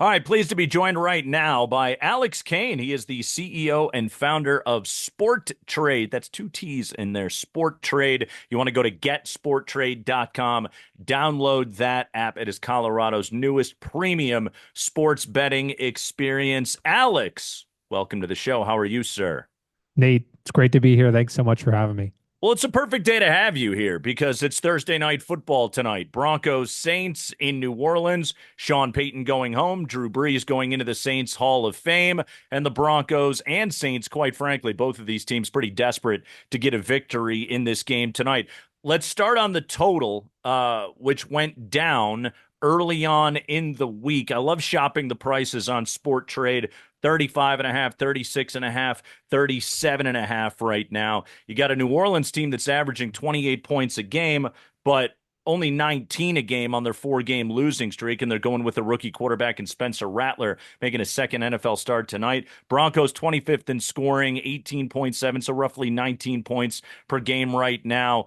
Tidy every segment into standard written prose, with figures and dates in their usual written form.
All right, pleased to be joined right now by Alex Kane. He is the CEO and founder of SportTrade. That's two T's in there, SportTrade. You want to go to getsporttrade.com, download that app. It is Colorado's newest premium sports betting experience. Alex, welcome to the show. How are you, sir? Nate, it's great to be here. Thanks so much for having me. Well, it's a perfect day to have you here because it's Thursday night football tonight. Broncos Saints in New Orleans. Sean Payton going home. Drew Brees going into the Saints Hall of Fame. And the Broncos and Saints, quite frankly, both of these teams pretty desperate to get a victory in this game tonight. Let's start on the total, which went down early on in the week. I love shopping the prices on Sport Trade. 35 and a half, 36 and a half, 37 and a half right now. You got a New Orleans team that's averaging 28 points a game, but only 19 a game on their four-game losing streak, and they're going with a rookie quarterback in Spencer Rattler, making a second NFL start tonight. Broncos 25th in scoring, 18.7, so roughly 19 points per game right now.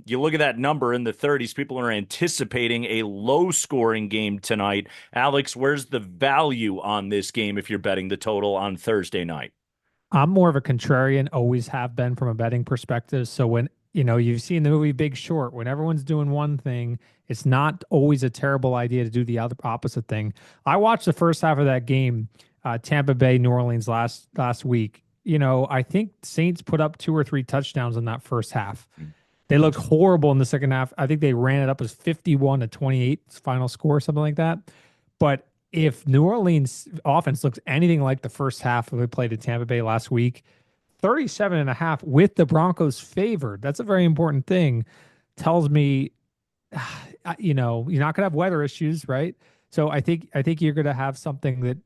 You look at that number in the 30s, people are anticipating a low-scoring game tonight. Alex, where's the value on this game if you're betting the total on Thursday night? I'm more of a contrarian, always have been from a betting perspective. So when, you've seen the movie Big Short, when everyone's doing one thing, it's not always a terrible idea to do the other opposite thing. I watched the first half of that game, Tampa Bay, New Orleans last week. I think Saints put up two or three touchdowns in that first half. They looked horrible in the second half. I think they ran it up as 51-28 final score, something like that. But if New Orleans offense looks anything like the first half of they played at Tampa Bay last week, 37 and a half with the Broncos favored, that's a very important thing. Tells me, you're not going to have weather issues, right? So I think you're going to have something that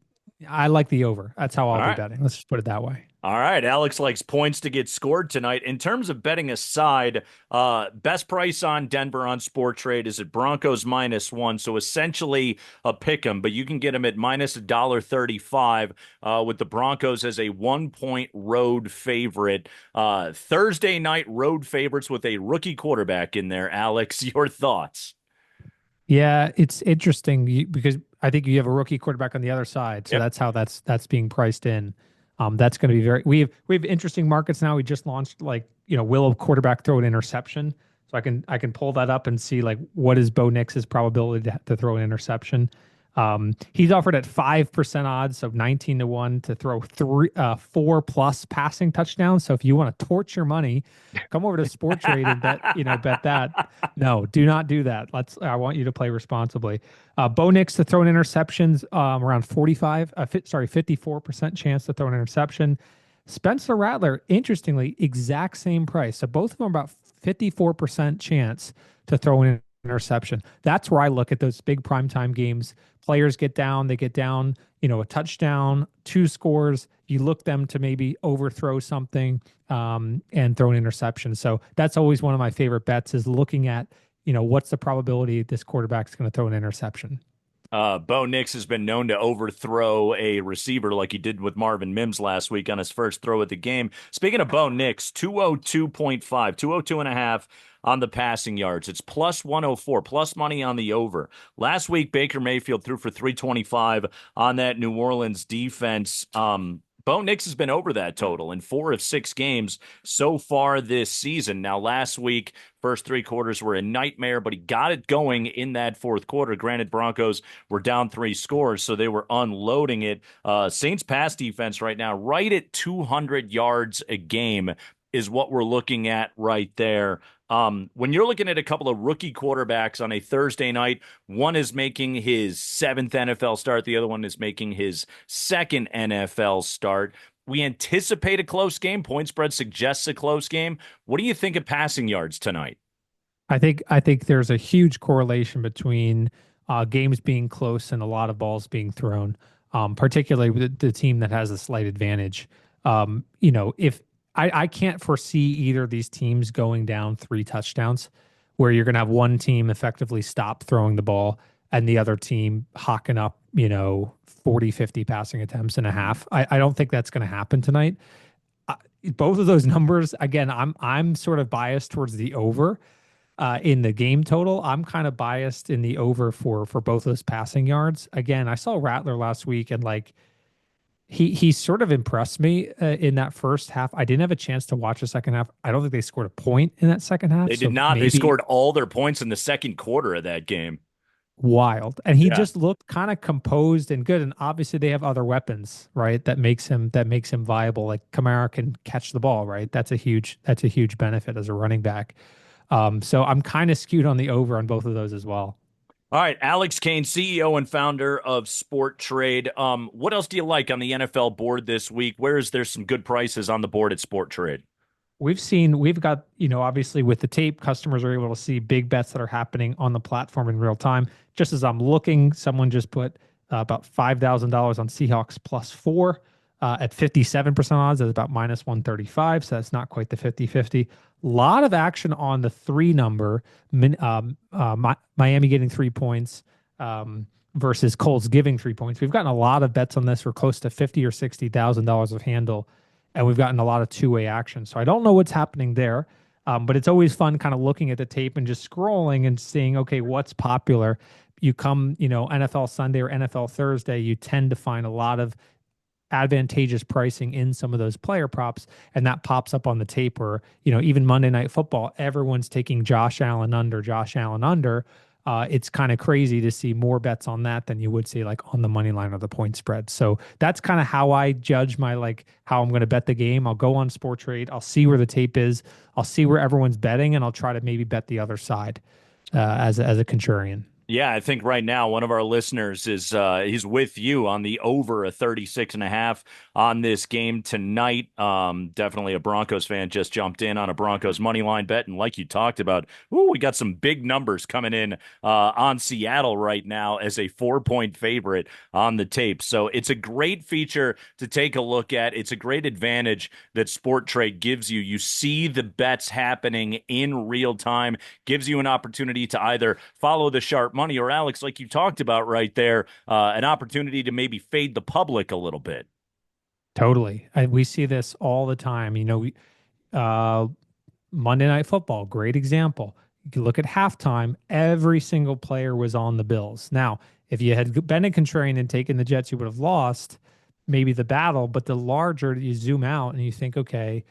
I like the over. That's how All I'll be right. betting. Let's just put it that way. All right, Alex likes points to get scored tonight. In terms of betting aside, best price on Denver on Sport Trade is at Broncos -1, so essentially a pick 'em, but you can get them at minus $1.35 with the Broncos as a 1 point road favorite. Thursday night road favorites with a rookie quarterback in there. Alex, your thoughts? Yeah, it's interesting because I think you have a rookie quarterback on the other side, so Yep. that's how that's being priced in. That's going to be very. We have interesting markets now. We just launched will a quarterback throw an interception? So I can pull that up and see like what is Bo Nix's probability to throw an interception. He's offered at 5% odds, so 19-1 to throw four plus passing touchdowns. So if you want to torch your money, come over to Sport Trade and bet that. No, do not do that. I want you to play responsibly. Bo Nix to throw an interceptions, around 54% chance to throw an interception. Spencer Rattler, interestingly, exact same price. So both of them are about 54% chance to throw an interception. That's where I look at those big primetime games. Players get down, they get down, a touchdown, two scores. You look them to maybe overthrow something and throw an interception. So that's always one of my favorite bets is looking at, what's the probability this quarterback's going to throw an interception. Bo Nix has been known to overthrow a receiver like he did with Marvin Mims last week on his first throw of the game. Speaking of Bo Nix, 202.5, 202 and a half on the passing yards. It's plus 104, plus money on the over. Last week, Baker Mayfield threw for 325 on that New Orleans defense. Bo Nix has been over that total in 4 of 6 games so far this season. Now, last week, first three quarters were a nightmare, but he got it going in that fourth quarter. Granted, Broncos were down 3 scores, so they were unloading it. Saints pass defense right now, right at 200 yards a game is what we're looking at right there. When you're looking at a couple of rookie quarterbacks on a Thursday night, one is making his seventh NFL start, the other one is making his second NFL start. We anticipate a close game. Point spread suggests a close game. What do you think of passing yards tonight? I think there's a huge correlation between games being close and a lot of balls being thrown, particularly with the team that has a slight advantage. If I can't foresee either of these teams going down 3 touchdowns, where you're going to have one team effectively stop throwing the ball and the other team hawking up, 40, 50 passing attempts and a half. I don't think that's going to happen tonight. Both of those numbers, again, I'm sort of biased towards the over. In the game total, I'm kind of biased in the over for both those passing yards. Again, I saw Rattler last week, and like he sort of impressed me in that first half. I didn't have a chance to watch the second half. I don't think they scored a point in that second half, They did so not. They maybe scored all their points in the second quarter of that game. wild. And he Yeah. just looked kind of composed and good. And obviously they have other weapons, right? That makes him viable. Like Kamara can catch the ball, right? That's a huge benefit as a running back. So I'm kind of skewed on the over on both of those as well. All right, Alex Kane, CEO and founder of Sporttrade. What else do you like on the NFL board this week? Where is there some good prices on the board at Sporttrade? We've got, obviously with the tape, customers are able to see big bets that are happening on the platform in real time. Just as I'm looking, someone just put about $5,000 on Seahawks +4 at 57% odds. That's about -135. So that's not quite the 50-50. Lot of action on the three number, Miami getting 3 points versus Colts giving 3 points. We've gotten a lot of bets on this for close to 50 or $60,000 of handle, and we've gotten a lot of two-way action. So I don't know what's happening there, but it's always fun kind of looking at the tape and just scrolling and seeing, okay, what's popular. You come, NFL Sunday or NFL Thursday, you tend to find a lot of advantageous pricing in some of those player props, and that pops up on the tape where, even Monday Night Football, everyone's taking Josh Allen under, Josh Allen under. It's kind of crazy to see more bets on that than you would see like on the money line or the point spread. So that's kind of how I judge my like how I'm going to bet the game. I'll go on Sporttrade. I'll see where the tape is. I'll see where everyone's betting, and I'll try to maybe bet the other side as a contrarian. Yeah, I think right now one of our listeners is he's with you on the over a 36.5 on this game tonight. Definitely a Broncos fan, just jumped in on a Broncos money line bet. And like you talked about, ooh, we got some big numbers coming in on Seattle right now as a 4-point favorite on the tape. So it's a great feature to take a look at. It's a great advantage that Sport Trade gives you. You see the bets happening in real time, gives you an opportunity to either follow the sharp money or, Alex, like you talked about right there, an opportunity to maybe fade the public a little bit. Totally. We see this all the time. Uh, Monday Night Football, great example. You can look at halftime, every single player was on the Bills. Now, if you had been a contrarian and taken the Jets, you would have lost maybe the battle. But the larger you zoom out and you think, okay,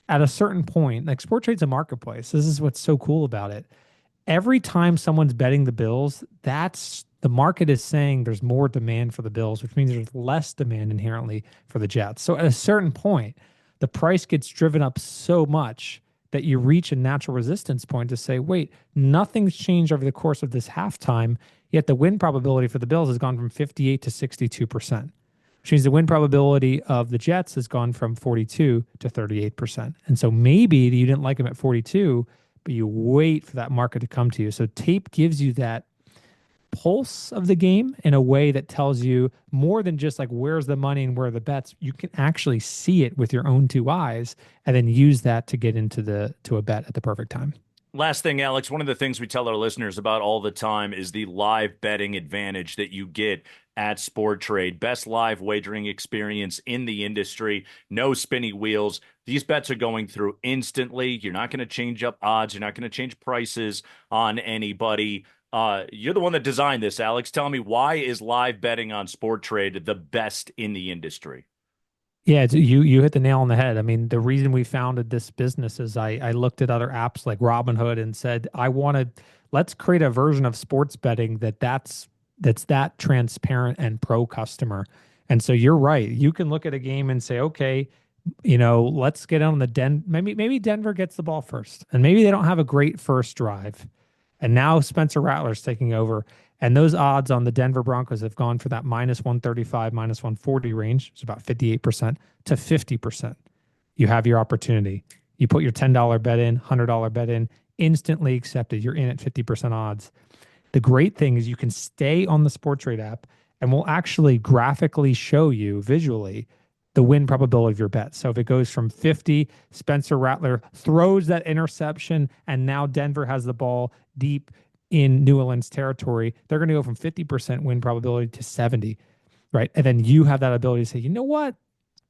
at a certain point, like Sport Trade's a marketplace. This is what's so cool about it. Every time someone's betting the Bills, that's the market is saying there's more demand for the Bills, which means there's less demand inherently for the Jets. So at a certain point, the price gets driven up so much that you reach a natural resistance point to say, wait, nothing's changed over the course of this halftime, yet the win probability for the Bills has gone from 58 to 62%, which means the win probability of the Jets has gone from 42 to 38%. And so maybe you didn't like them at 42, but you wait for that market to come to you. So tape gives you that pulse of the game in a way that tells you more than just like where's the money and where are the bets. You can actually see it with your own two eyes and then use that to get to a bet at the perfect time. Last thing, Alex, one of the things we tell our listeners about all the time is the live betting advantage that you get at Sport Trade. Best live wagering experience in the industry. No spinny wheels. These bets are going through instantly. You're not going to change up odds. You're not going to change prices on anybody. You're the one that designed this, Alex. Tell me, why is live betting on Sport Trade the best in the industry? Yeah, you hit the nail on the head. I mean, the reason we founded this business is I looked at other apps like Robinhood and said, let's create a version of sports betting that's that transparent and pro customer. And so you're right. You can look at a game and say, okay, let's get on maybe Denver gets the ball first. And maybe they don't have a great first drive. And now Spencer Rattler's taking over. And those odds on the Denver Broncos have gone for that -135, -140 range. It's about 58% to 50%. You have your opportunity. You put your $10 bet in, $100 bet in, instantly accepted. You're in at 50% odds. The great thing is you can stay on the Sports Trade app and we'll actually graphically show you visually the win probability of your bet. So if it goes from 50, Spencer Rattler throws that interception, and now Denver has the ball deep in New Orleans territory, they're going to go from 50% win probability to 70, right? And then you have that ability to say, you know what?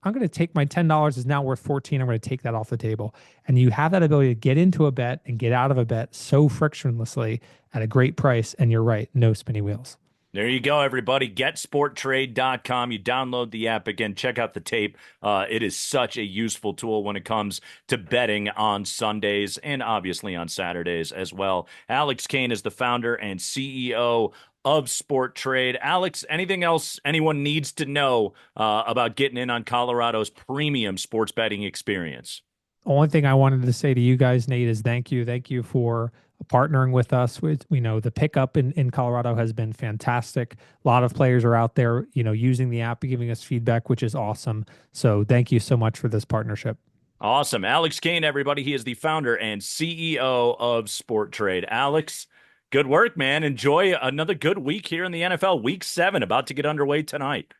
I'm going to take my $10 is now worth 14. I'm going to take that off the table. And you have that ability to get into a bet and get out of a bet so frictionlessly at a great price. And you're right, no spinny wheels. There you go, everybody. GetSporttrade.com. You download the app again. Check out the tape. It is such a useful tool when it comes to betting on Sundays and obviously on Saturdays as well. Alex Kane is the founder and CEO of Sport Trade. Alex, anything else anyone needs to know about getting in on Colorado's premium sports betting experience? Only thing I wanted to say to you guys, Nate, is thank you. Thank you for partnering with us. We know the pickup in Colorado has been fantastic. A lot of players are out there, using the app, giving us feedback, which is awesome. So thank you so much for this partnership. Awesome. Alex Kane, everybody. He is the founder and CEO of Sport Trade. Alex, good work, man. Enjoy another good week here in the NFL. Week 7 about to get underway tonight.